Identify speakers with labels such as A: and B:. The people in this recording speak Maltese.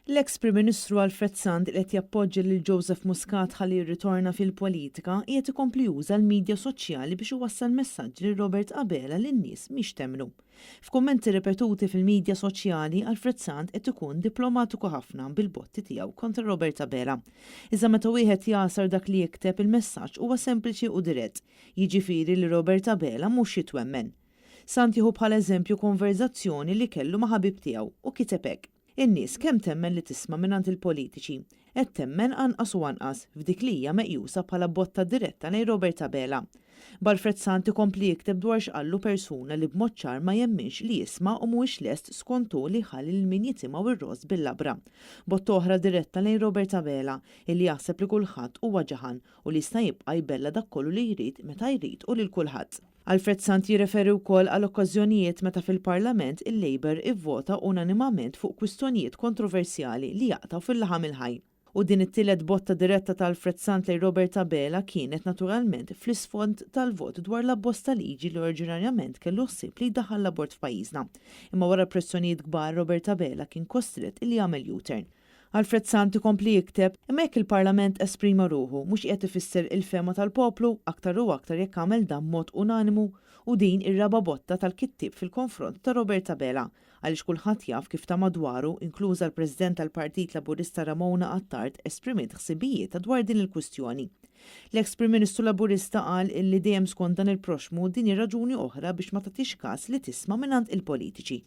A: L-eks Prim Ministru Alfred Sant li qed jappoġġja lil Joseph Muscat ħalli jirritorna fil-politika qiegħed ikompli juża l-midja soċjali biex iwassal messaġġi lil Robert Abela lin nies mhix temnu. F'kummenti ripetuti fil-midja soċjali, Alfred Sant qed ikun diplomatiku ħafna bil-botti tiegħu kontra Robert Abela. Iżda meta wieħed jasar dak li jikteb il-messaġġ huwa sempliċi u dirett, jiġifieri li Robert Abela mhux jitwemmen. Sant jieħu bħala eżempju konverzazzjoni li kellu ma' ħabib tiegħu u kiteb hekk. In-nies kemm temmen li tisma' mingħand il-politiċi, qed temmen anqas u anqas f'dik li hija meqjusa bħala botta diretta lejn Robert Abela. B'Alfred Sant ikompli jikteb dwar x'qallu persuna li b'mod ċar ma jemminx li jisma' u mhuwiex lest skontu li ħalli lil min jisimgħu ir-ross bil-labra. Botta oħra diretta lejn Robert Abela illi jaħseb li kulħadd huwa ġaħan u li jista' jibqa' jbella dak kollu li jrid meta jrid u lil kulħadd. Alfred Sant jirreferi wkoll għal okkażjonijiet meta fil-Parlament il-Labour ivvota unanimament fuq kwistjonijiet kontroversjali li jaqtaw fil-laħam il-ħaj. U din it-tielet botta diretta ta' Alfred Sant lejn Robert Abela kienet naturalment fl-isfond tal-vot dwar l-abbozz ta' liġi li oriġinarjament kellu ħsieb li jdaħħal l-abort f'pajjiżna. Imma wara pressjonijiet kbar Robert Abela kien kostret li jagħmel U-turn. Alfred Sant ikompli jikteb imma jekk il-Parlament esprima ruħu mhux qed ifisser il-fema tal-poplu aktar u aktar jekk għamel dan mod unanimu u din ir-raba botta tal-kittib fil-konfront ta' Robert Abela għaliex kulħadd jaf kif ta' madwaru inkluża l-President tal-Partit Laburista Ramona Attard esprimiet ħsibijiet dwar din il-kwistjoni. L-eks Prim Ministru Laburista qal illi dejjem skont dan il-proxmu din ir raġuni oħra biex ma tagħtix każ li tisma' mingħand il-politiċi.